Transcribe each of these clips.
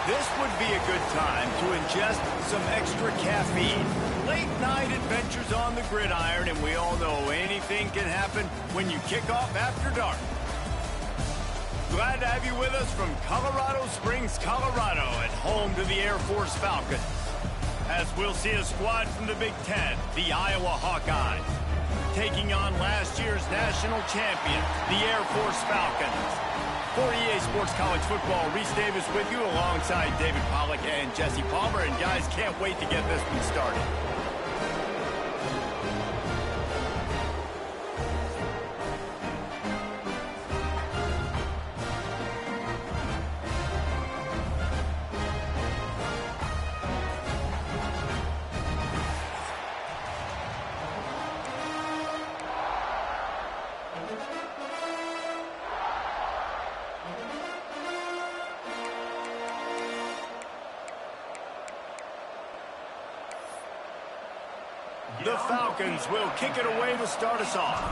This would be a good time to ingest some extra caffeine. Late night adventures on the gridiron, and we all know anything can happen when you kick off after dark. Glad to have you with us from Colorado Springs, Colorado, and home to the Air Force Falcons. As we'll see a squad from the Big Ten, the Iowa Hawkeyes, taking on last year's national champion, the Air Force Falcons. For EA Sports College Football, Reese Davis with you alongside David Pollack and Jesse Palmer. And guys, can't wait to get this one started. The Falcons will kick it away to start us off.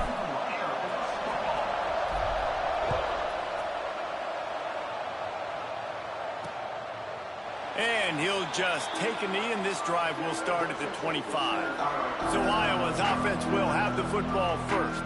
And he'll just take a knee, and this drive will start at the 25. So Iowa's offense will have the football first.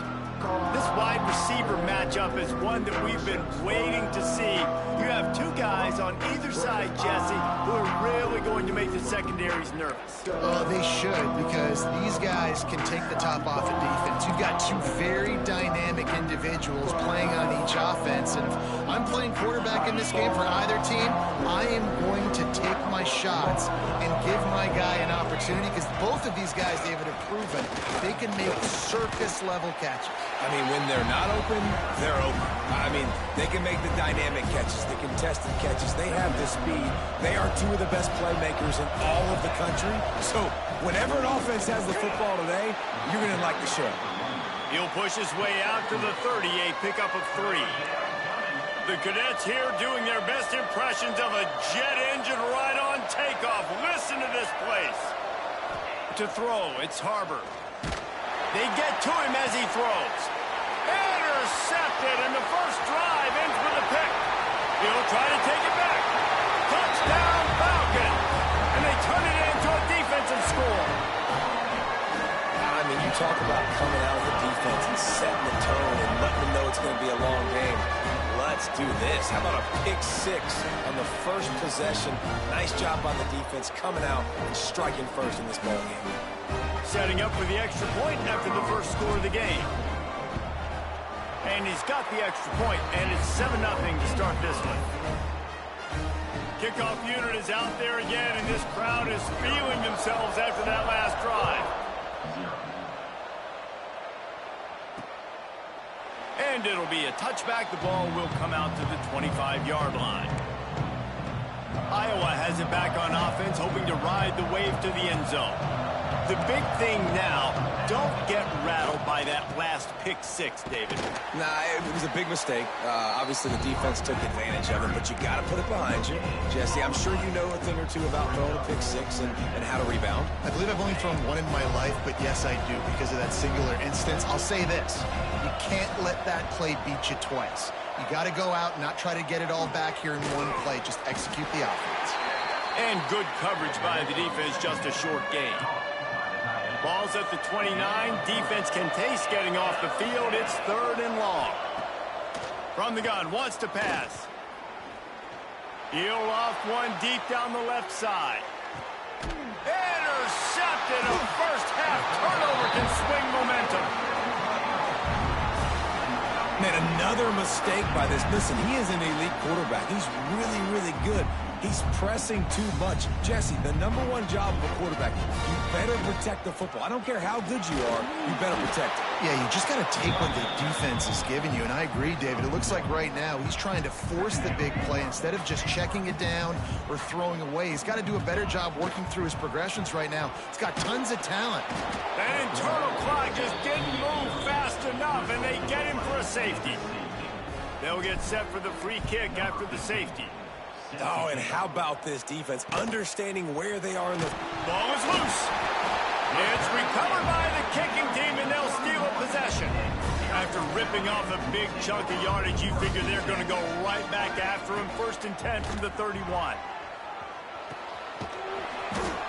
This wide receiver matchup is one that we've been waiting to see. You have two guys on either side, Jesse, who are really going to make the secondaries nervous. Oh, they should, because these guys can take the top off of defense. You've got two very dynamic individuals playing on each offense, and if I'm playing quarterback in this game for either team, I am going to take my shots and give my guy an opportunity, because both of these guys, David, have proven they can make circus-level catches. I mean, when they're not open, they're open. I mean, they can make the dynamic catches, the contested catches. They have the speed. They are two of the best playmakers in all of the country. So whenever an offense has the football today, you're going to like the show. He'll push his way out to the 38, pickup of 3. The cadets here doing their best impressions of a jet engine right on takeoff. Listen to this place. To throw, it's Harbor. They get to him as he throws. Intercepted, and the first drive ends with a pick. He'll try to take it back. Touchdown, Falcons! And they turn it into a defensive score. I mean, you talk about coming out of the defense and setting the tone and letting them know it's going to be a long game. Let's do this. How about a pick-6 on the first possession? Nice job by the defense coming out and striking first in this ball game. Setting up for the extra point after the first score of the game. And he's got the extra point, and it's 7-0 to start this one. Kickoff unit is out there again, and this crowd is feeling themselves after that last drive. And it'll be a touchback. The ball will come out to the 25-yard line. Iowa has it back on offense, hoping to ride the wave to the end zone. The big thing now, don't get rattled by that last pick-6, David. Nah, it was a big mistake. Obviously, the defense took advantage of it, but you got to put it behind you. Jesse, I'm sure you know a thing or two about throwing a pick-6 and how to rebound. I believe I've only thrown one in my life, but yes, I do, because of that singular instance. I'll say this. You can't let that play beat you twice. You got to go out and not try to get it all back here in one play. Just execute the offense. And good coverage by the defense, just a short gain. Ball's at the 29. Defense can taste getting off the field. It's 3rd and long. From the gun, wants to pass. Heel off one deep down the left side. Intercepted. A first half turnover can swing momentum. Man, another mistake by this. Listen, he is an elite quarterback. He's really, really good. He's pressing too much. Jesse, the #1 job of a quarterback, you better protect the football. I don't care how good you are, you better protect it. Yeah, you just got to take what the defense is giving you, and I agree, David. It looks like right now he's trying to force the big play instead of just checking it down or throwing away. He's got to do a better job working through his progressions right now. He's got tons of talent. That internal clock just didn't move fast enough, and they get him for a safety. They'll get set for the free kick after the safety. Oh, and how about this defense understanding where they are in the... Ball is loose. It's recovered by the kicking team, and they'll steal a possession. After ripping off a big chunk of yardage, you figure they're going to go right back after him. 1st and 10 from the 31.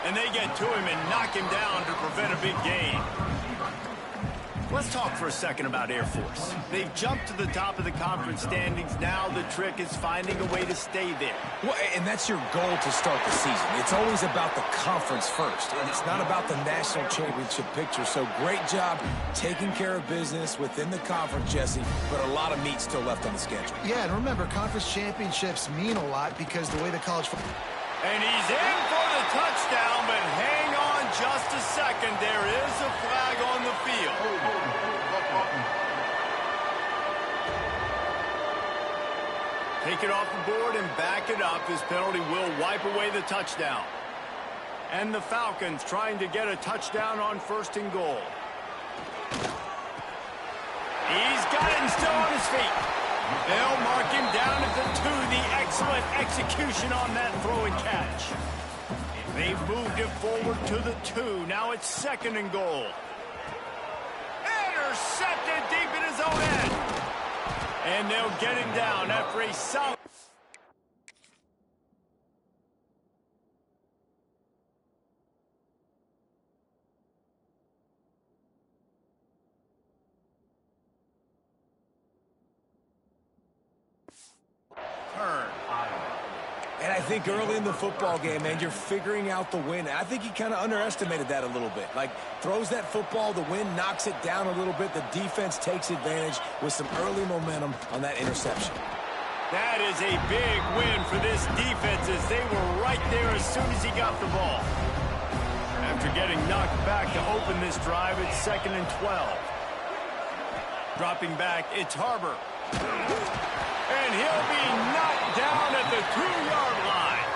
And they get to him and knock him down to prevent a big gain. Let's talk for a second about Air Force. They've jumped to the top of the conference standings. Now the trick is finding a way to stay there. Well, and that's your goal to start the season. It's always about the conference first, and it's not about the national championship picture. So great job taking care of business within the conference, Jesse, but a lot of meat still left on the schedule. Yeah, and remember, conference championships mean a lot because the way the college football... And he's in for the touchdown, but hang on just a second. There is a flag on the field. Take it off the board and back it up. This penalty will wipe away the touchdown. And the Falcons trying to get a touchdown on 1st and goal. He's got it and still on his feet. They'll mark him down at the 2. The excellent execution on that throw and catch. They've moved it forward to the 2. Now it's 2nd and goal. Intercepted deep in his own end. And they'll get him down after a solid... And I think early in the football game, man, you're figuring out the wind. I think he kind of underestimated that a little bit. Like, throws that football, the wind knocks it down a little bit. The defense takes advantage with some early momentum on that interception. That is a big win for this defense as they were right there as soon as he got the ball. After getting knocked back to open this drive, it's 2nd and 12. Dropping back, it's Harbor. And he'll be knocked down at the 2-yard line.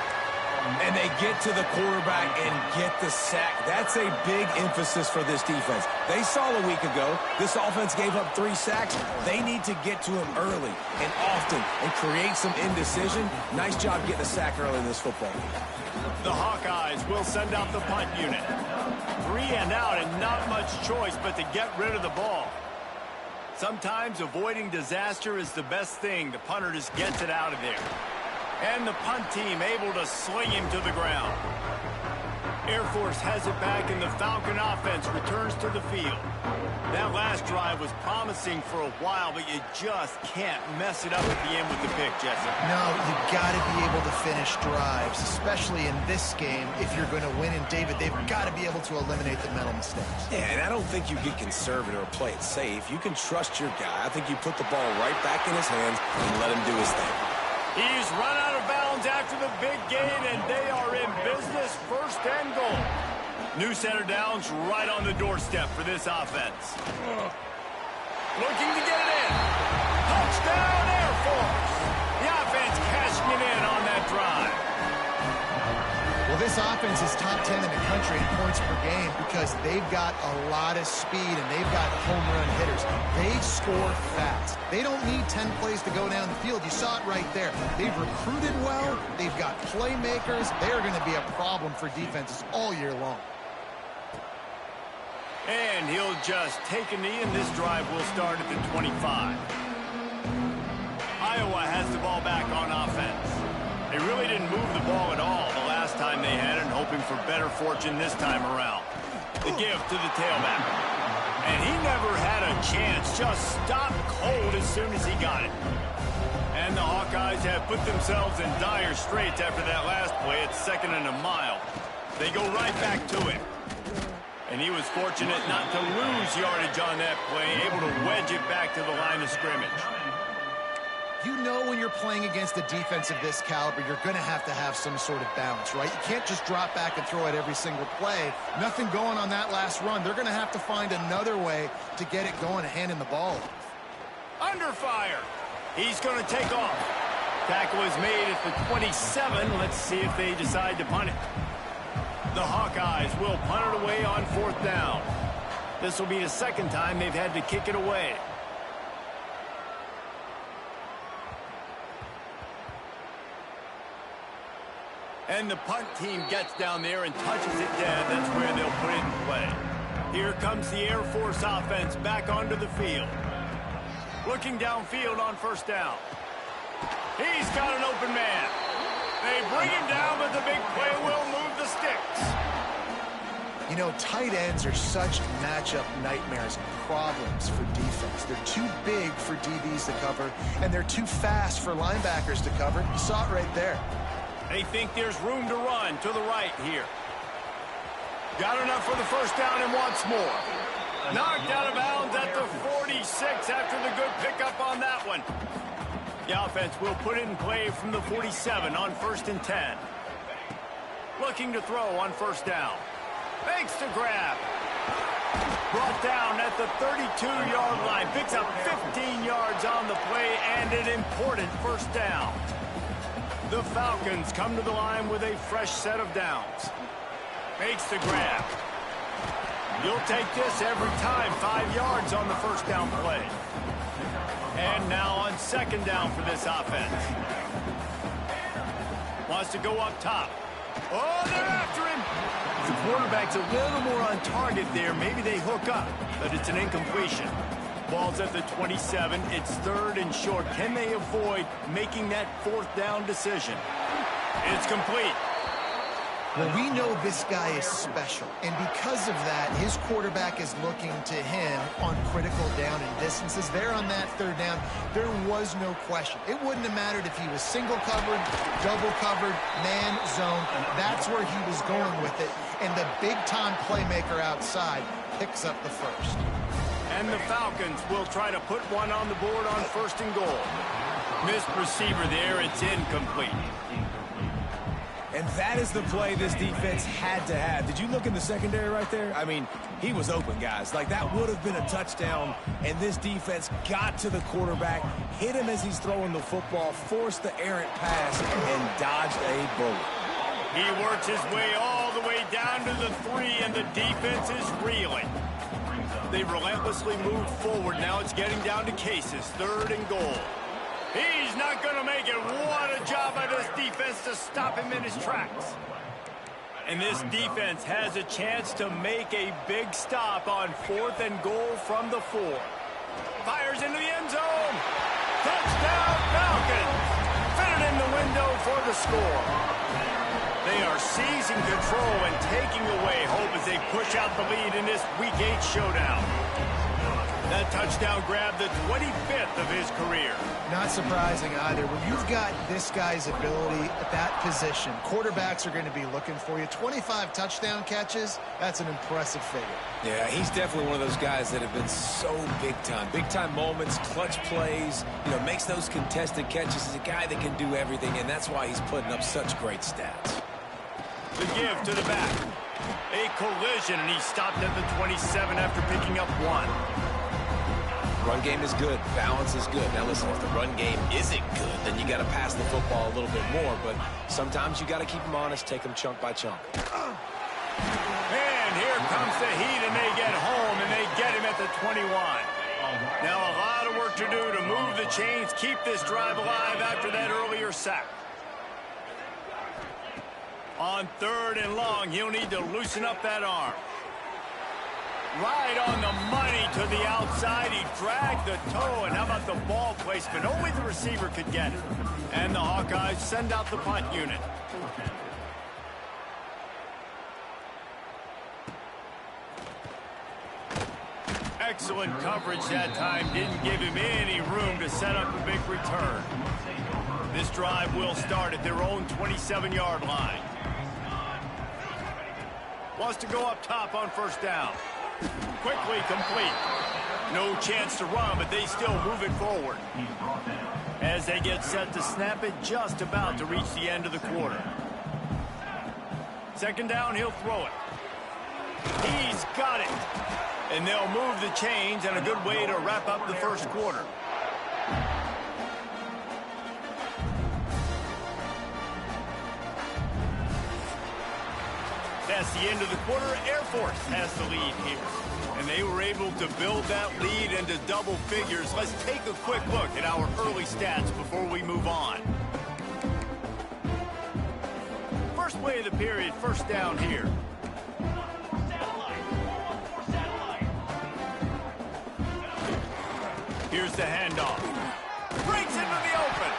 And they get to the quarterback and get the sack. That's a big emphasis for this defense. They saw a week ago, this offense gave up 3 sacks. They need to get to him early and often and create some indecision. Nice job getting a sack early in this football game. The Hawkeyes will send out the punt unit. 3 and out and not much choice but to get rid of the ball. Sometimes avoiding disaster is the best thing. The punter just gets it out of there. And the punt team able to sling him to the ground. Air Force has it back and the Falcon offense returns to the field. That last drive was promising for a while, but you just can't mess it up at the end with the pick, Jesse. No, you got to be able to finish drives, especially in this game. If you're going to win, and David, they've got to be able to eliminate the mental mistakes. Yeah, and I don't think you get conservative or play it safe. You can trust your guy. I think you put the ball right back in his hands and let him do his thing. He's run out of bounds after the big gain, and they are in business, 1st and goal. New center downs right on the doorstep for this offense. Looking to get it in. Touchdown, Air Force. The offense cashing it in on that drive. Well, this offense is top 10 in the country in points per game because they've got a lot of speed and they've got home run hitters. They score fast. They don't need 10 plays to go down the field. You saw it right there. They've recruited well. They've got playmakers. They're going to be a problem for defenses all year long. And he'll just take a knee, and this drive will start at the 25. Iowa has the ball back on offense. They really didn't move the ball at all the last time they had it, hoping for better fortune this time around. The give to the tailback. And he never had a chance, just stopped cold as soon as he got it. And the Hawkeyes have put themselves in dire straits after that last play. It's 2nd and a mile. They go right back to it. And he was fortunate not to lose yardage on that play, able to wedge it back to the line of scrimmage. You know when you're playing against a defense of this caliber, you're going to have some sort of balance, right? You can't just drop back and throw it every single play. Nothing going on that last run. They're going to have to find another way to get it going and handing the ball off. Under fire. He's going to take off. Tackle is made at the 27. Let's see if they decide to punt it. The Hawkeyes will punt it away on 4th down. This will be the 2nd time they've had to kick it away. And the punt team gets down there and touches it dead. That's where they'll put it in play. Here comes the Air Force offense back onto the field. Looking downfield on 1st down. He's got an open man. They bring him down, but the big play will move the sticks. You know, tight ends are such matchup nightmares, problems for defense. They're too big for DBs to cover, and they're too fast for linebackers to cover. You saw it right there. They think there's room to run to the right here. Got enough for the first down and wants more. Knocked out of bounds at the 46 after the good pickup on that one. The offense will put it in play from the 47 on 1st and 10. Looking to throw on first down. Fakes to grab. Brought down at the 32-yard line. Picks up 15 yards on the play and an important first down. The Falcons come to the line with a fresh set of downs. Fakes the grab. You'll take this every time. 5 yards on the first down play. And now on 2nd down for this offense. Wants to go up top. Oh, they're after him. The quarterback's a little more on target there. Maybe they hook up, but it's an incompletion. Ball's at the 27. It's 3rd and short. Can they avoid making that 4th down decision? It's complete. Well, we know this guy is special, and because of that, his quarterback is looking to him on critical down and distances. There on that 3rd down, there was no question. It wouldn't have mattered if he was single covered, double covered, man, zone. That's where he was going with it, and the big-time playmaker outside picks up the first. And the Falcons will try to put one on the board on 1st and goal. Missed receiver there. It's incomplete. And that is the play this defense had to have. Did you look in the secondary right there? I mean, he was open, guys. Like, that would have been a touchdown, and this defense got to the quarterback, hit him as he's throwing the football, forced the errant pass, and dodged a bullet. He works his way all the way down to the 3, and the defense is reeling. They relentlessly move forward. Now it's getting down to cases. 3rd and goal. He's not going to make it. What a job by this defense to stop him in his tracks. And this defense has a chance to make a big stop on 4th and goal from the 4. Fires into the end zone. Touchdown, Falcons. Fitted in the window for the score. They are seizing control and taking away hope as they push out the lead in this Week 8 showdown. That touchdown grabbed the 25th of his career. Not surprising either. When you've got this guy's ability at that position, quarterbacks are going to be looking for you. 25 touchdown catches, that's an impressive figure. Yeah, he's definitely one of those guys that have been so big time. Big time moments, clutch plays, you know, makes those contested catches. He's a guy that can do everything, and that's why he's putting up such great stats. The give to the back. A collision, and he stopped at the 27 after picking up 1. Run game is good. Balance is good. Now listen, if the run game isn't good, then you got to pass the football a little bit more. But sometimes you got to keep them honest, take them chunk by chunk. And here comes the heat, and they get home, and they get him at the 21. Now a lot of work to do to move the chains, keep this drive alive after that earlier sack. On 3rd and long, he'll need to loosen up that arm. Right on the money to the outside. He dragged the toe, and how about the ball placement? Only the receiver could get it. And the Hawkeyes send out the punt unit. Excellent coverage that time. Didn't give him any room to set up a big return. This drive will start at their own 27-yard line. Wants to go up top on 1st down. Quickly complete. No chance to run, but they still move it forward. As they get set to snap it, just about to reach the end of the quarter. 2nd down, he'll throw it. He's got it. And they'll move the chains, and a good way to wrap up the first quarter. That's the end of the quarter. Air Force has the lead here. And they were able to build that lead into double figures. Let's take a quick look at our early stats before we move on. First play of the period, 1st down here. Here's the handoff. Breaks into the open.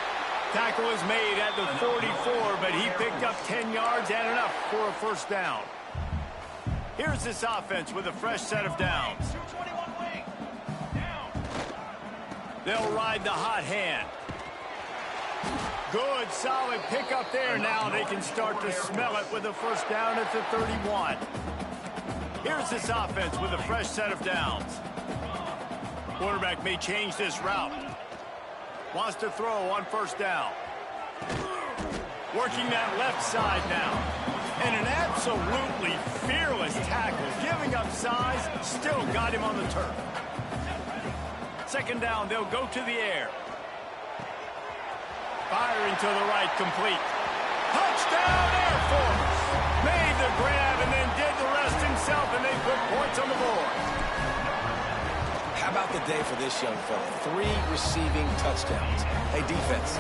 Tackle is made at the 44, but he picked up 10 yards and enough for a 1st down. Here's this offense with a fresh set of downs. They'll ride the hot hand. Good, solid pickup there. Now they can start to smell it with a first down at the 31. Here's this offense with a fresh set of downs. Quarterback may change this route. Wants to throw on first down. Working that left side now. And an absolutely fearless tackle. Giving up size, still got him on the turf. Second down, they'll go to the air. Firing to the right, complete. Touchdown, Air Force! Made the grab and then did the rest himself, and they put points on the board. How about the day for this young fella? 3 receiving touchdowns. Hey, defense,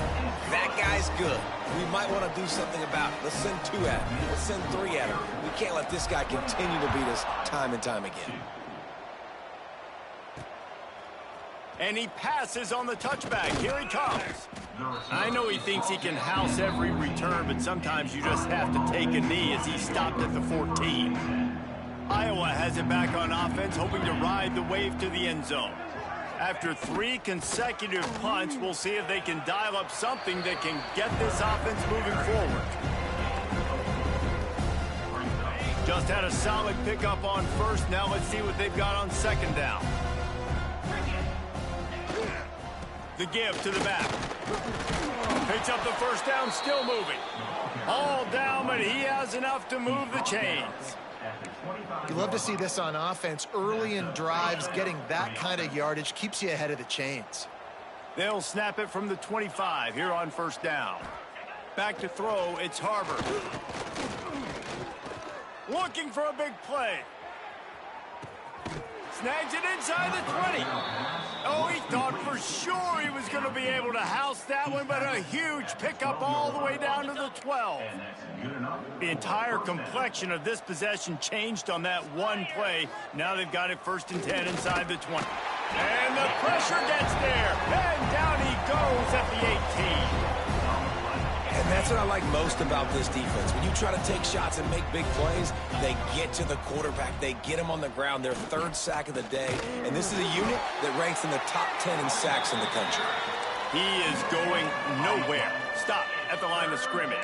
that guy's good. We might want to do something about it. Let's send 2 at him. Let's send 3 at him. We can't let this guy continue to beat us time and time again. And he passes on the touchback. Here he comes. I know he thinks he can house every return, but sometimes you just have to take a knee as he stopped at the 14. Iowa has it back on offense, hoping to ride the wave to the end zone. After 3 consecutive punts, we'll see if they can dial up something that can get this offense moving forward. Just had a solid pickup on first. Now let's see what they've got on second down. The give to the back. Picks up the first down, still moving. All down, but he has enough to move the chains. You love to see this on offense. Early in drives, getting that kind of yardage keeps you ahead of the chains. They'll snap it from the 25 here on first down. Back to throw, it's Harbor. Looking for a big play. Snags it inside the 20. Oh, he thought for sure he was going to be able to house that one, but a huge pickup all the way down to the 12. The entire complexion of this possession changed on that one play. Now they've got it 1st and 10 inside the 20. And the pressure gets there. And down he goes at the 18. And that's what I like most about this defense. When you try to take shots and make big plays, they get to the quarterback. They get him on the ground. Their 3rd sack of the day. And this is a unit that ranks in the top 10 in sacks in the country. He is going nowhere. Stop at the line of scrimmage.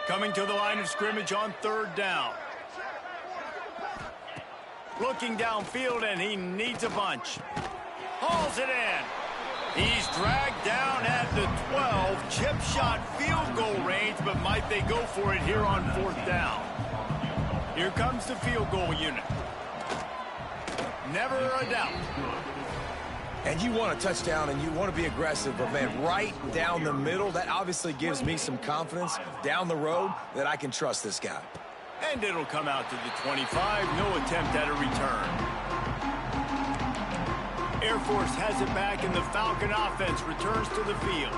Coming to the line of scrimmage on 3rd down. Looking downfield, and he needs a bunch. Hauls it in. He's dragged down at the 12. Chip shot field goal range, but might they go for it here on 4th down? Here comes the field goal unit. Never a doubt. And you want a touchdown and you want to be aggressive, but man, right down the middle, that obviously gives me some confidence down the road that I can trust this guy. And it'll come out to the 25. No attempt at a return. Air Force has it back, and the Falcon offense returns to the field.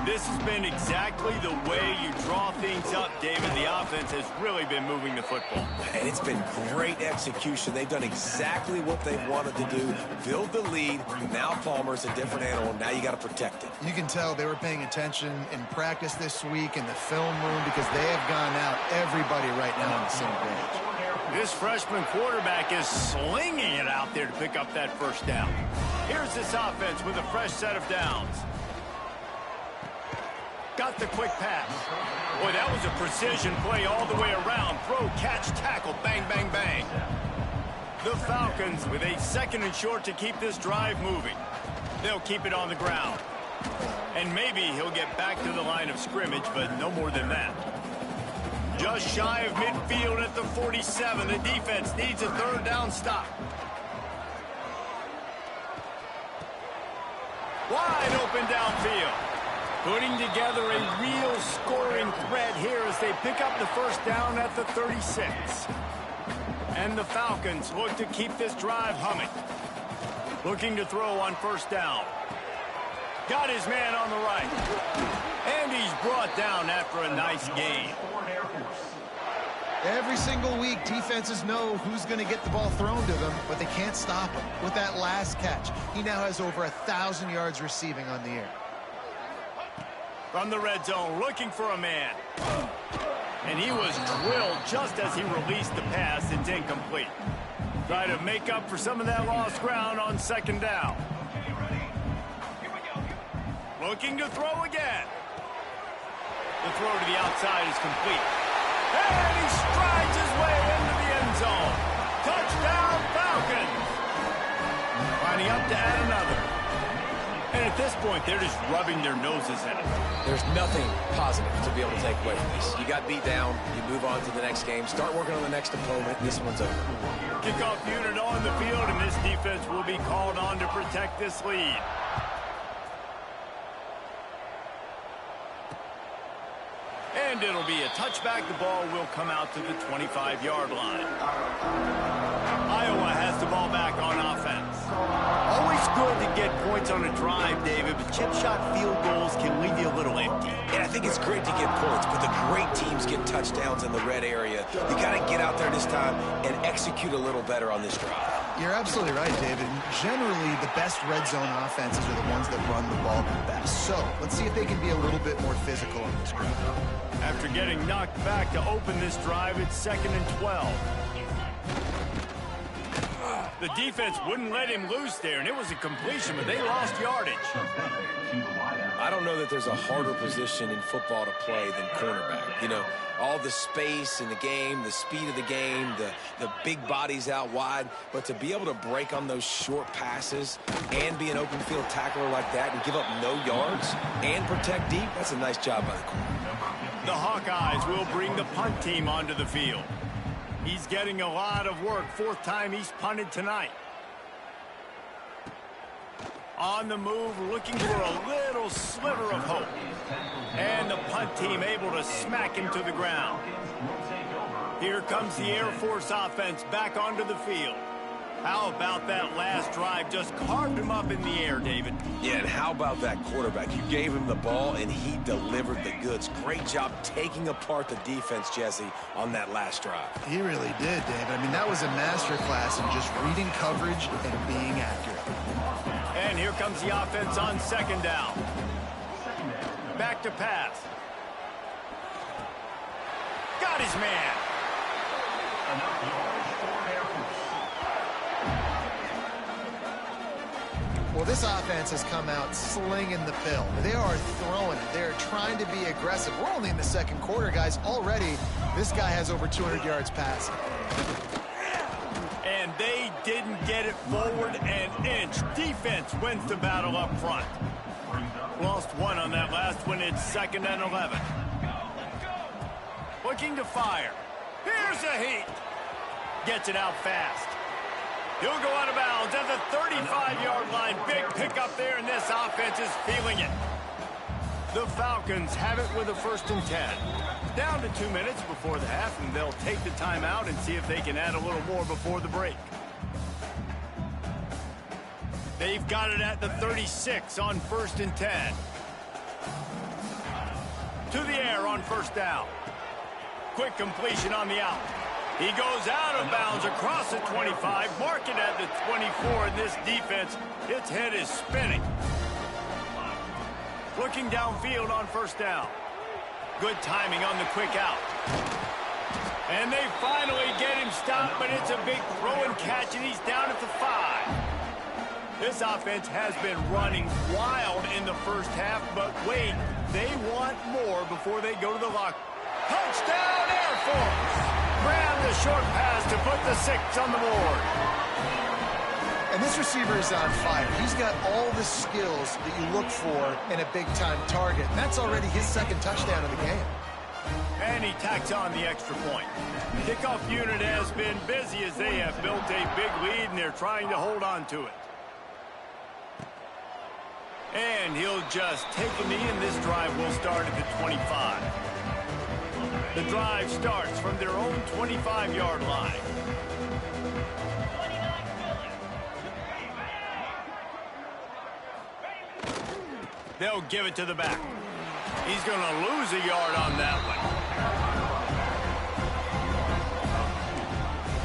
This has been exactly the way you draw things up, David. The offense has really been moving the football. And it's been great execution. They've done exactly what they wanted to do. Build the lead. Now Palmer's a different animal. Now you got to protect it. You can tell they were paying attention in practice this week in the film room because they have gone out, everybody right now on the same page. This freshman quarterback is slinging it out there to pick up that first down. Here's this offense with a fresh set of downs. Got the quick pass. Boy, that was a precision play all the way around. Throw, catch, tackle, bang, bang, bang. The Falcons with a 2nd and short to keep this drive moving. They'll keep it on the ground. And maybe he'll get back to the line of scrimmage, but no more than that. Just shy of midfield at the 47. The defense needs a 3rd down stop. Wide open downfield. Putting together a real scoring threat here as they pick up the first down at the 36. And the Falcons look to keep this drive humming. Looking to throw on first down. Got his man on the right. And he's brought down after a nice gain. Every single week, defenses know who's going to get the ball thrown to them, but they can't stop him. With that last catch, he now has over 1,000 yards receiving on the air. From the red zone, looking for a man. And he was drilled just as he released the pass. It's incomplete. Try to make up for some of that lost ground on second down. Looking to throw again. The throw to the outside is complete. And he strides his way into the end zone. Touchdown, Falcons. Lining up to add another. And at this point, they're just rubbing their noses in it. There's nothing positive to be able to take away from this. You got beat down, you move on to the next game, start working on the next opponent, this one's over. Kickoff unit on the field, and this defense will be called on to protect this lead. And it'll be a touchback. The ball will come out to the 25-yard line. Iowa has the ball back on offense. Always good to get points on a drive, David, but chip shot field goals can leave you a little empty. And I think it's great to get points, but the great teams get touchdowns in the red area. You got to get out there this time and execute a little better on this drive. You're absolutely right, David. Generally, the best red zone offenses are the ones that run the ball the best. So let's see if they can be a little bit more physical on this drive. After getting knocked back to open this drive, it's 2nd and 12. The defense wouldn't let him loose there, and it was a completion, but they lost yardage. I don't know that there's a harder position in football to play than cornerback. You know, all the space in the game, the speed of the game, the big bodies out wide. But to be able to break on those short passes and be an open field tackler like that and give up no yards and protect deep, that's a nice job by the corner. The Hawkeyes will bring the punt team onto the field. He's getting a lot of work. 4th time he's punted tonight. On the move, looking for a little sliver of hope. And the punt team able to smack him to the ground. Here comes the Air Force offense back onto the field. How about that last drive? Just carved him up in the air, David. Yeah, and how about that quarterback? You gave him the ball, and he delivered the goods. Great job taking apart the defense, Jesse, on that last drive. He really did, David. I mean, that was a masterclass in just reading coverage and being accurate. And here comes the offense on 2nd down. Back to pass. Got his man. Well, this offense has come out slinging the pill. They are throwing it. They're trying to be aggressive. We're only in the 2nd quarter, guys. Already, this guy has over 200 yards passing. And they didn't get it forward an inch. Defense wins the battle up front. Lost one on that last one. It's 2nd and 11. Looking to fire. Here's a heat. Gets it out fast. He'll go out of bounds at the 35-yard line. Big pickup there, and this offense is feeling it. The Falcons have it with a 1st and 10. Down to 2 minutes before the half, and they'll take the timeout and see if they can add a little more before the break. They've got it at the 36 on 1st and 10. To the air on 1st down. Quick completion on the out. He goes out of bounds across the 25, mark it at the 24, and this defense, its head is spinning. Looking downfield on 1st down. Good timing on the quick out. And they finally get him stopped, but it's a big throw and catch, and he's down at the 5. This offense has been running wild in the 1st half, but wait, they want more before they go to the lock. Touchdown, Air Force! Grab the short pass to put the 6 on the board. And this receiver is on fire. He's got all the skills that you look for in a big-time target. And that's already his 2nd touchdown of the game. And he tacks on the extra point. Kickoff unit has been busy as they have built a big lead, and they're trying to hold on to it. And he'll just take a knee, and this drive will start at the 25. The drive starts from their own 25-yard line. They'll give it to the back. He's going to lose a yard on that one.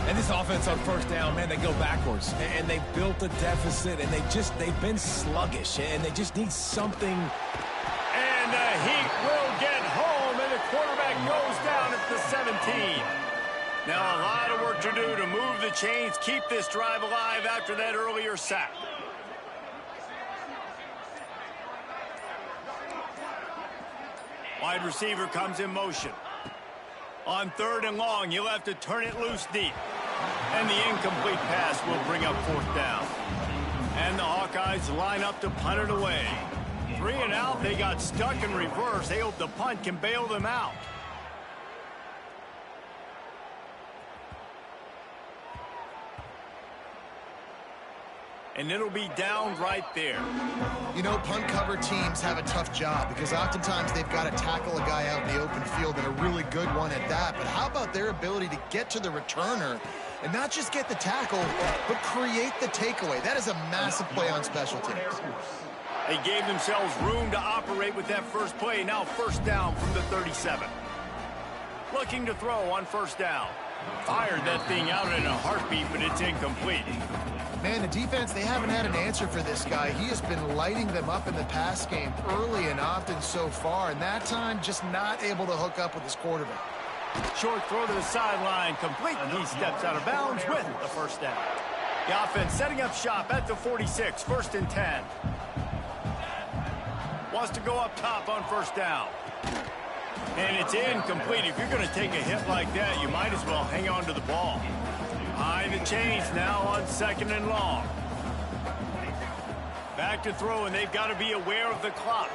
And this offense on 1st down, man, they go backwards. And they've built a deficit, and they've been sluggish, and they just need something. And the Heat will get home, and the quarterback goes down at the Now a lot of work to do to move the chains, keep this drive alive after that earlier sack. Wide receiver comes in motion. On 3rd and long, you'll have to turn it loose deep. And the incomplete pass will bring up 4th down. And the Hawkeyes line up to punt it away. 3 and out, they got stuck in reverse. They hope the punt can bail them out. And it'll be down right there. You know, punt cover teams have a tough job because oftentimes they've got to tackle a guy out in the open field and a really good one at that. But how about their ability to get to the returner and not just get the tackle, but create the takeaway? That is a massive play on special teams. They gave themselves room to operate with that first play. Now 1st down from the 37. Looking to throw on 1st down. Fired that thing out in a heartbeat, but it's incomplete. Man, the defense, they haven't had an answer for this guy. He has been lighting them up in the pass game early and often so far, and that time just not able to hook up with his quarterback. Short throw to the sideline, complete, and he steps out of bounds with the 1st down. The offense setting up shop at the 46, 1st and 10. Wants to go up top on 1st down. And it's incomplete. If you're going to take a hit like that, you might as well hang on to the ball. High the chains now on 2nd and long. Back to throw, and they've got to be aware of the clock.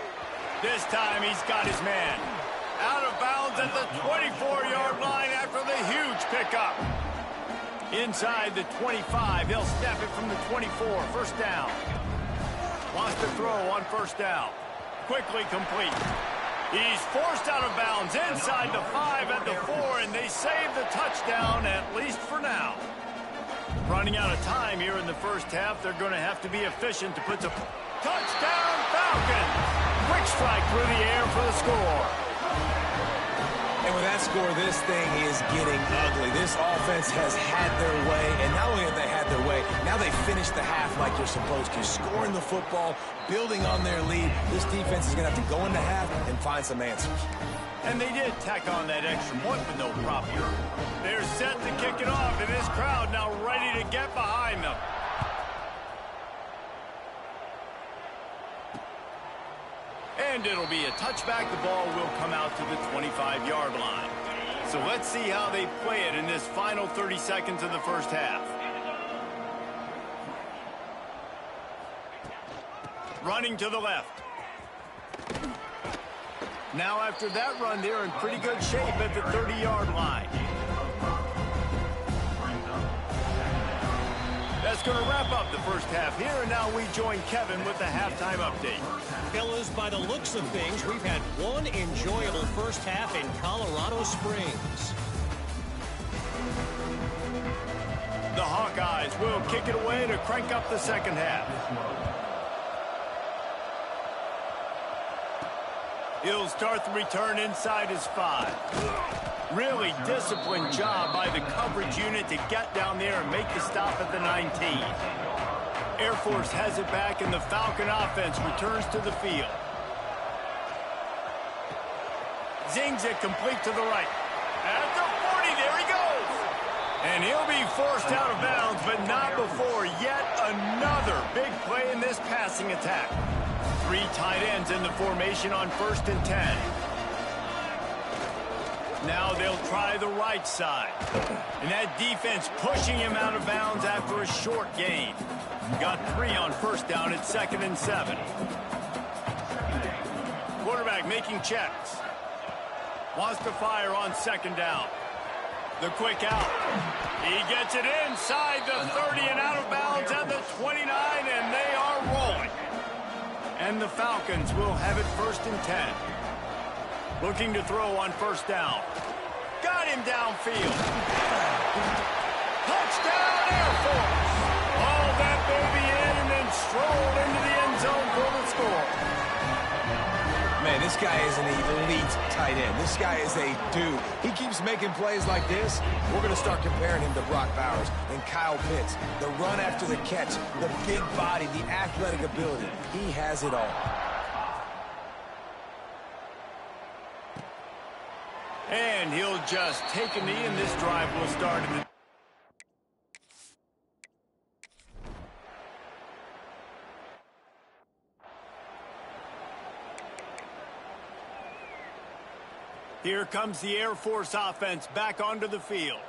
This time he's got his man. Out of bounds at the 24-yard line after the huge pickup. Inside the 25, they'll snap it from the 24, 1st down. Wants to throw on 1st down. Quickly complete. He's forced out of bounds inside the 5 at the 4, and they save the touchdown, at least for now. Running out of time here in the 1st half, they're going to have to be efficient to put the touchdown Falcons. Quick strike through the air for the score. And with that score, this thing is getting ugly. This offense has had their way, and not only have they had their way, now they finished the half like they're supposed to, scoring the football, building on their lead. This defense is going to have to go into half and find some answers. And they did tack on that extra point with no problem. They're set to kick it off, and this crowd now ready to get behind them. And it'll be a touchback. The ball will come out to the 25-yard line. So let's see how they play it in this final 30 seconds of the 1st half. Running to the left. Now after that run, they're in pretty good shape at the 30-yard line. That's going to wrap up the 1st half here, and now we join Kevin with the halftime update. Fellas, by the looks of things, we've had one enjoyable 1st half in Colorado Springs. The Hawkeyes will kick it away to crank up the 2nd half. He'll start the return inside his 5. Really disciplined job by the coverage unit to get down there and make the stop at the 19. Air Force has it back, and the Falcon offense returns to the field. Zings it complete to the right. At the 40, there he goes. And he'll be forced out of bounds, but not before yet another big play in this passing attack. 3 tight ends in the formation on 1st and 10. Now they'll try the right side. And that defense pushing him out of bounds after a short gain. Got 3 on 1st down at 2nd and 7. Quarterback making checks. Wants to fire on 2nd down. The quick out. He gets it inside the 30 and out of bounds at the 29, and they are rolling. And the Falcons will have it 1st and 10. Looking to throw on 1st down. Got him downfield. Touchdown, Air Force. Hauled that baby in and then strolled into the end zone for the score. Man, this guy is an elite tight end. This guy is a dude. He keeps making plays like this. We're going to start comparing him to Brock Bowers and Kyle Pitts. The run after the catch, the big body, the athletic ability. He has it all. And he'll just take a knee, and this drive will start in the... Here comes the Air Force offense back onto the field.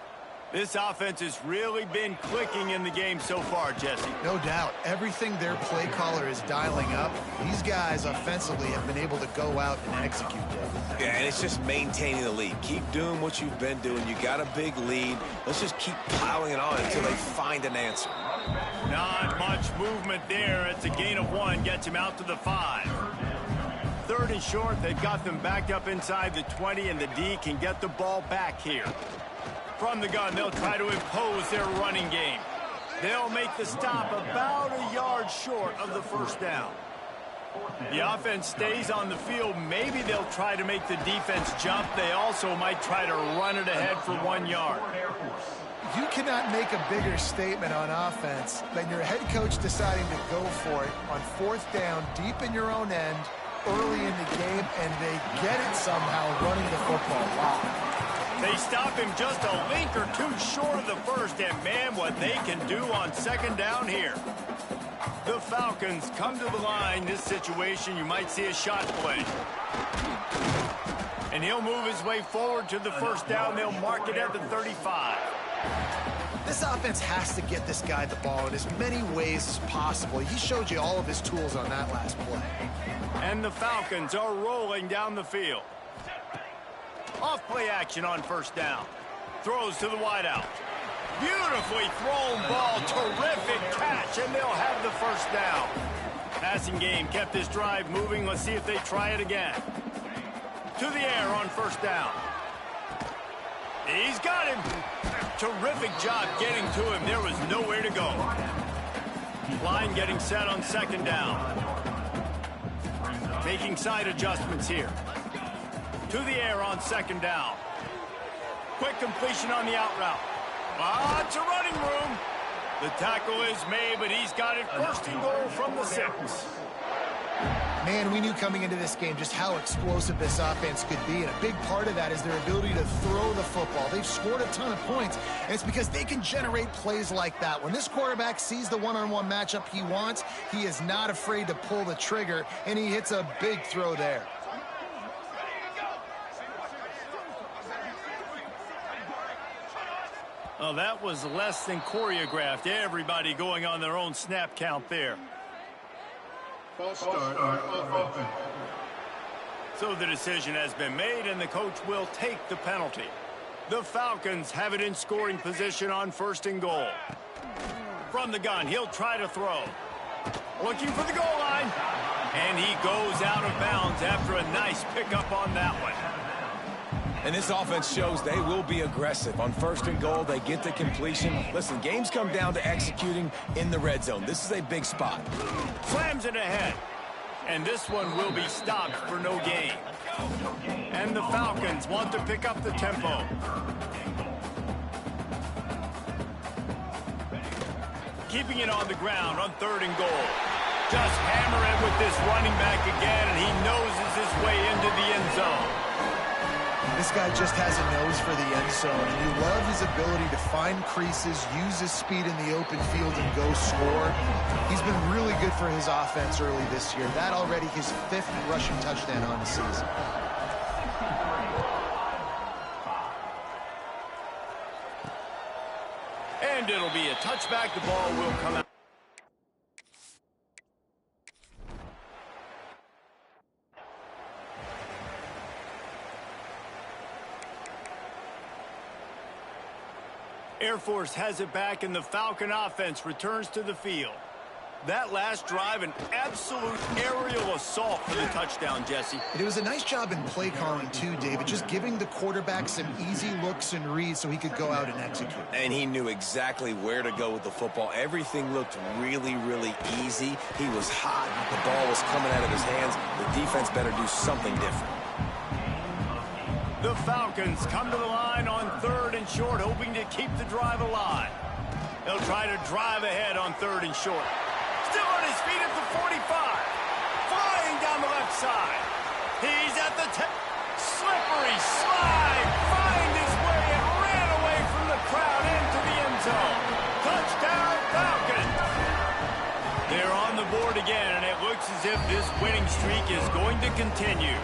This offense has really been clicking in the game so far, Jesse. No doubt. Everything their play caller is dialing up, these guys offensively have been able to go out and execute them. Yeah, and it's just maintaining the lead. Keep doing what you've been doing. You got a big lead. Let's just keep plowing it on until they find an answer. Not much movement there. It's a gain of 1. Gets him out to the 5. 3rd and short. They've got them backed up inside the 20, and the D can get the ball back here. From the gun, they'll try to impose their running game. They'll make the stop about a yard short of the first down. The offense stays on the field. Maybe they'll try to make the defense jump. They also might try to run it ahead for 1 yard. You cannot make a bigger statement on offense than your head coach deciding to go for it on 4th down, deep in your own end, early in the game, and they get it somehow running the football. Wow. They stop him just a link or two short of the first, and man, what they can do on 2nd down here. The Falcons come to the line. This situation, you might see a shot play. And he'll move his way forward to the 1st down. They'll mark it at the 35. This offense has to get this guy the ball in as many ways as possible. He showed you all of his tools on that last play. And the Falcons are rolling down the field. Off play action on 1st down. Throws to the wideout. Beautifully thrown ball. Terrific catch, and they'll have the 1st down. Passing game kept this drive moving. Let's see if they try it again. To the air on 1st down. He's got him. Terrific job getting to him. There was nowhere to go. Line getting set on 2nd down. Making side adjustments here. To the air on 2nd down. Quick completion on the out route. Lots of running room. The tackle is made, but he's got it 1st and goal from the 6. Man, we knew coming into this game just how explosive this offense could be, and a big part of that is their ability to throw the football. They've scored a ton of points, and it's because they can generate plays like that. When this quarterback sees the one-on-one matchup he wants, he is not afraid to pull the trigger, and he hits a big throw there. Well, that was less than choreographed. Everybody going on their own snap count there. False start on offense. So the decision has been made, and the coach will take the penalty. The Falcons have it in scoring position on 1st and goal. From the gun, he'll try to throw. Looking for the goal line. And he goes out of bounds after a nice pickup on that one. And this offense shows they will be aggressive. On 1st and goal, they get the completion. Listen, games come down to executing in the red zone. This is a big spot. Slams it ahead. And this one will be stopped for no gain. And the Falcons want to pick up the tempo. Keeping it on the ground on 3rd and goal. Just hammer it with this running back again, and he noses his way into the end zone. This guy just has a nose for the end zone, and you love his ability to find creases, use his speed in the open field, and go score. He's been really good for his offense early this year. That already his 5th rushing touchdown on the season. And it'll be a touchback. The ball will come out. Air Force has it back, and the Falcon offense returns to the field. That last drive, an absolute aerial assault for the touchdown, Jesse. It was a nice job in play calling, too, David, just giving the quarterback some easy looks and reads so he could go out and execute. And he knew exactly where to go with the football. Everything looked really, really easy. He was hot. The ball was coming out of his hands. The defense better do something different. The Falcons come to the line on 3rd and short, hoping to keep the drive alive. They'll try to drive ahead on 3rd and short. Still on his feet at the 45. Flying down the left side. He's at the 10. Slippery slide winning streak is going to continue.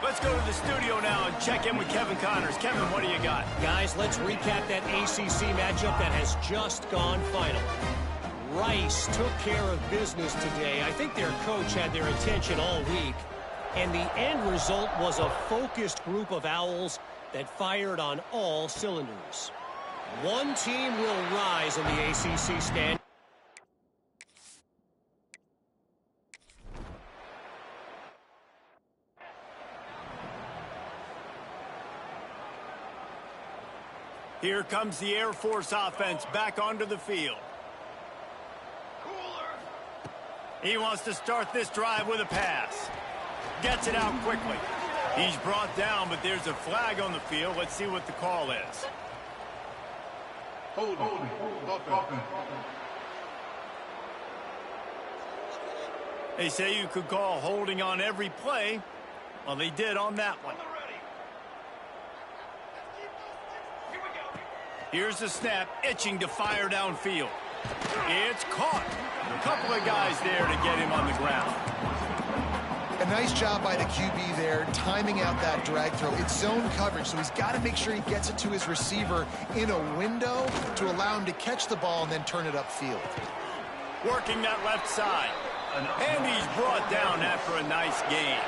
Let's go to the studio now and check in with Kevin Connors. Kevin, what do you got? Guys, let's recap that ACC matchup that has just gone final. Rice took care of business today. I think their coach had their attention all week. And the end result was a focused group of Owls that fired on all cylinders. One team will rise in the ACC stand. Here comes the Air Force offense back onto the field. He wants to start this drive with a pass. Gets it out quickly. He's brought down, but there's a flag on the field. Let's see what the call is. Holding. Offense. They say you could call holding on every play. Well, they did on that one. Here's the snap, itching to fire downfield. It's caught. A couple of guys there to get him on the ground. A nice job by the QB there, timing out that drag throw. It's zone coverage, so he's got to make sure he gets it to his receiver in a window to allow him to catch the ball and then turn it upfield. Working that left side. And he's brought down after a nice gain.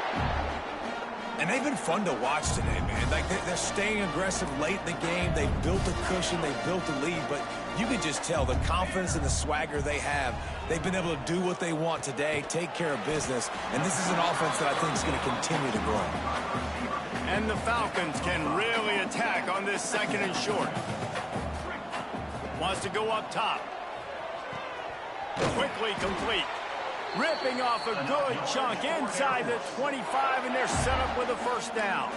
And they've been fun to watch today, man. Like, they're staying aggressive late in the game. They've built a cushion. They've built a lead. But you can just tell the confidence and the swagger they have. They've been able to do what they want today, take care of business. And this is an offense that I think is going to continue to grow. And the Falcons can really attack on this second and short. Wants to go up top. Quickly complete. Ripping off a good chunk inside the 25, and they're set up with a first down.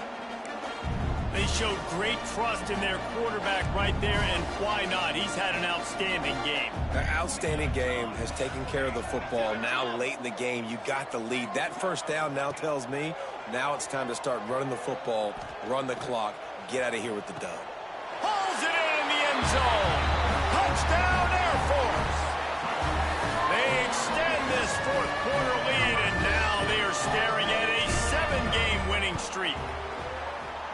They showed great trust in their quarterback right there, and why not? He's had an outstanding game. An outstanding game, has taken care of the football. Now late in the game, you got the lead. That first down now tells me now it's time to start running the football, run the clock, get out of here with the dub. Pulls it in the end zone. Touchdown, Air Force. They extend this fourth quarter lead, and now they are staring at a 7-game winning streak.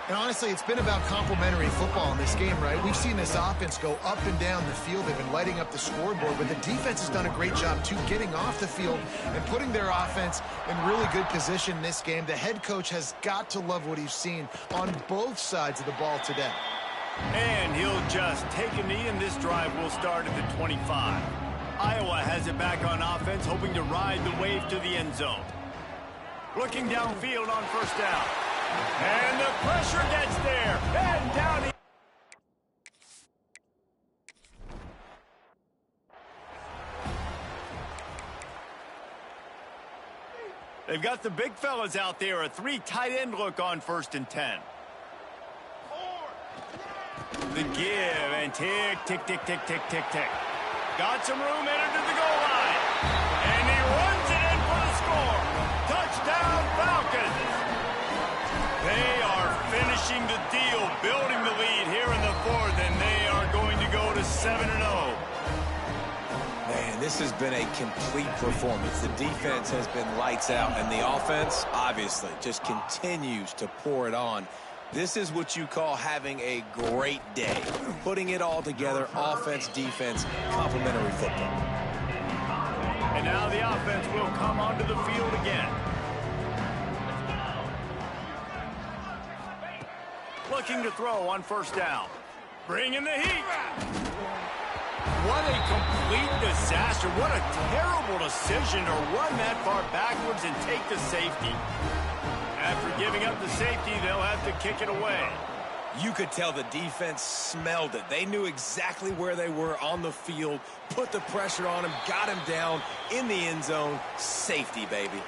And honestly, it's been about complementary football in this game, right? We've seen this offense go up and down the field. They've been lighting up the scoreboard, but the defense has done a great job, too, getting off the field and putting their offense in really good position in this game. The head coach has got to love what he's seen on both sides of the ball today. And he'll just take a knee, and this drive will start at the 25. Iowa has it back on offense, hoping to ride the wave to the end zone. Looking downfield on first down. And the pressure gets there. And down he... They've got the big fellas out there. A 3 tight end look on 1st and 10. The give and tick, tick, tick, tick, tick, tick, tick. Got some room headed to the goal line. And he runs it in for the score. Touchdown, Falcons. They are finishing the deal, building the lead here in the fourth, and they are going to go to 7-0. Man, this has been a complete performance. The defense has been lights out, and the offense, obviously, just continues to pour it on. This is what you call having a great day. Putting it all together, offense, defense, complementary football. And now the offense will come onto the field again. Looking to throw on first down. Bringing the heat. What a complete disaster. What a terrible decision to run that far backwards and take the safety. After giving up the safety, they'll have to kick it away. You could tell the defense smelled it. They knew exactly where they were on the field, put the pressure on him, got him down in the end zone. Safety, baby.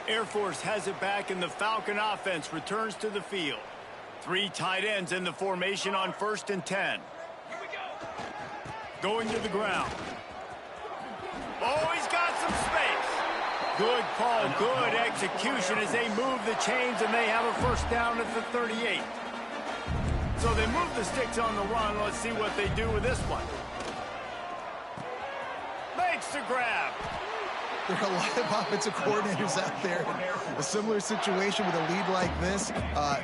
Air Force has it back, and the Falcon offense returns to the field. 3 tight ends in the formation on 1st and 10. Going to the ground. Oh, he's got some space. Good call, good execution as they move the chains, and they have a first down at the 38. So they move the sticks on the run. Let's see what they do with this one. Makes the grab. there are a lot of offensive coordinators out there in a similar situation with a lead like this.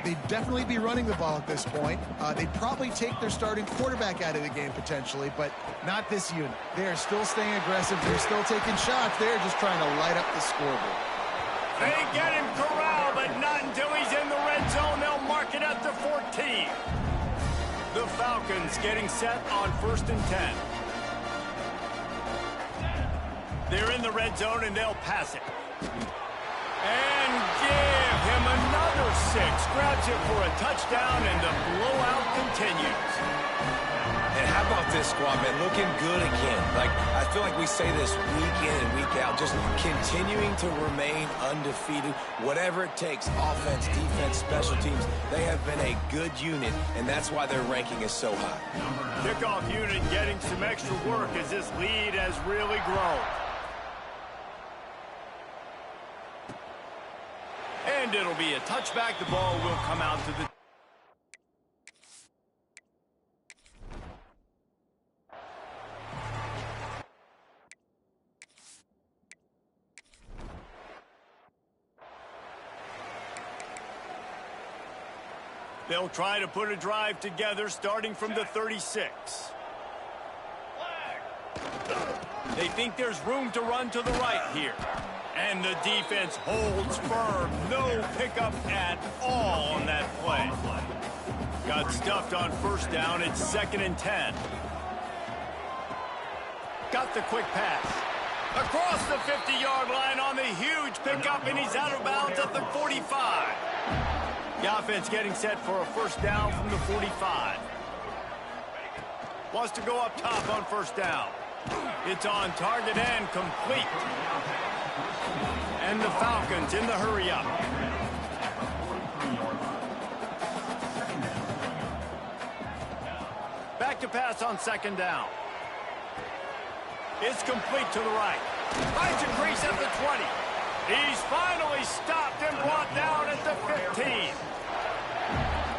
They'd definitely be running the ball at this point. They'd probably take their starting quarterback out of the game potentially, but not this unit. They are still staying aggressive. They're still taking shots. They're just trying to light up the scoreboard. They get him corralled, but not until he's in the red zone. They'll mark it at the 14. The Falcons getting set on 1st and 10. They're in the red zone, and they'll pass it. And give him another 6. Grabs it for a touchdown, and the blowout continues. And how about this squad, man? Looking good again. Like, I feel like we say this week in and week out, just continuing to remain undefeated. Whatever it takes, offense, defense, special teams, they have been a good unit, and that's why their ranking is so high. Kickoff unit getting some extra work as this lead has really grown. And it'll be a touchback. The ball will come out to the... They'll try to put a drive together starting from the 36. They think there's room to run to the right here. And the defense holds firm. No pickup at all on that play. Got stuffed on 1st down. It's 2nd and 10. Got the quick pass. Across the 50-yard line on the huge pickup, and he's out of bounds at the 45. The offense getting set for a 1st down from the 45. Wants to go up top on 1st down. It's on target and complete. And the Falcons in the hurry-up. Back to pass on 2nd down. It's complete to the right. Finds a crease at the 20. He's finally stopped and brought down at the 15.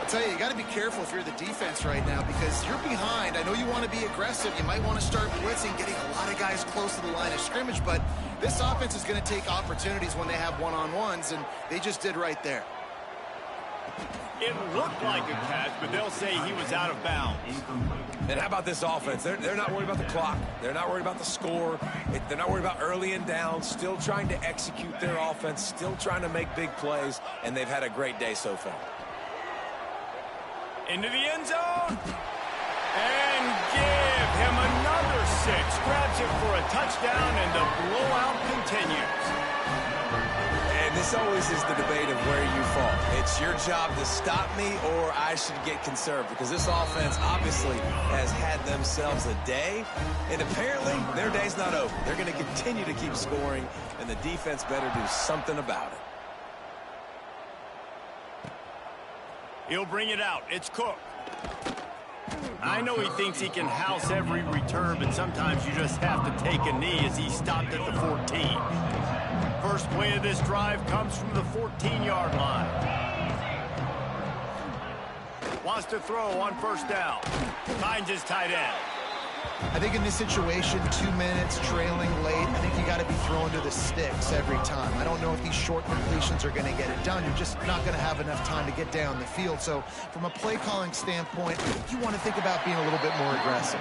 I'll tell you got to be careful if you're the defense right now because you're behind. I know you want to be aggressive. You might want to start blitzing, getting a lot of guys close to the line of scrimmage, but this offense is going to take opportunities when they have one-on-ones, and they just did right there. It looked like a catch, but they'll say he was out of bounds. And how about this offense? They're not worried about the clock. They're not worried about the score. They're not worried about early and down. Still trying to execute their offense. Still trying to make big plays. And they've had a great day so far. Into the end zone. And give him another 6. Grabs it for a touchdown, and the blowout continues. And this always is the debate of where you fall. It's your job to stop me or I should get conserved because this offense obviously has had themselves a day, and apparently their day's not over. They're going to continue to keep scoring, and the defense better do something about it. He'll bring it out. It's Cook. I know he thinks he can house every return, but sometimes you just have to take a knee as he stopped at the 14. First play of this drive comes from the 14-yard line. Wants to throw on 1st down. Finds his tight end. I think in this situation, 2 minutes, trailing late, I think you got to be throwing to the sticks every time. I don't know if these short completions are going to get it done. You're just not going to have enough time to get down the field. So from a play-calling standpoint, you want to think about being a little bit more aggressive.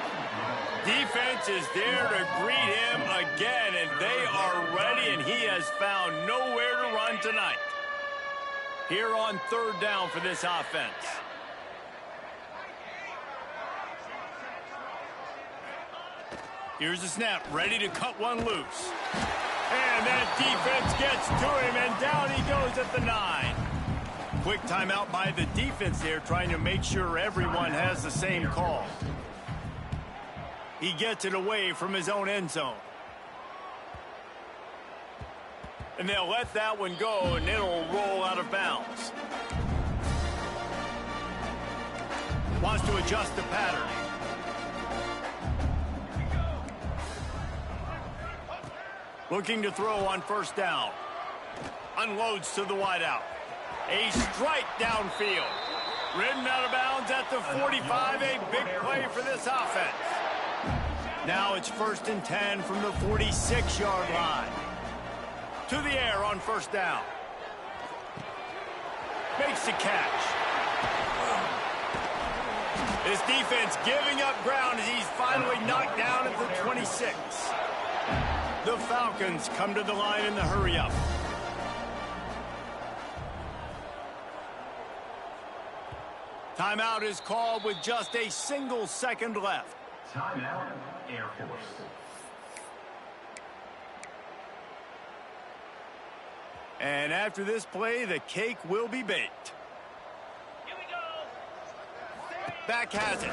Defense is there to greet him again, and they are ready, and he has found nowhere to run tonight. Here on 3rd down for this offense. Here's the snap, ready to cut one loose. And that defense gets to him, and down he goes at the 9. Quick timeout by the defense there, trying to make sure everyone has the same call. He gets it away from his own end zone. And they'll let that one go, and it'll roll out of bounds. Wants to adjust the pattern. Looking to throw on 1st down. Unloads to the wideout. A strike downfield. Ridden out of bounds at the 45. A big play for this offense. Now it's 1st and 10 from the 46-yard line. To the air on first down. Makes the catch. His defense giving up ground as he's finally knocked down at the 26. The Falcons come to the line in the hurry-up. Timeout is called with just a single second left. Timeout, Air Force. And after this play, the cake will be baked. Here we go. Back has it.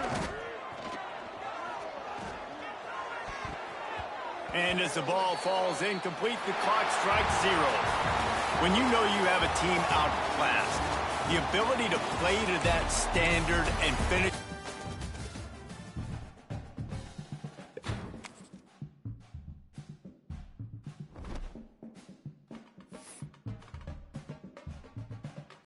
And as the ball falls incomplete, the clock strikes 0. When you know you have a team outclassed, the ability to play to that standard and finish...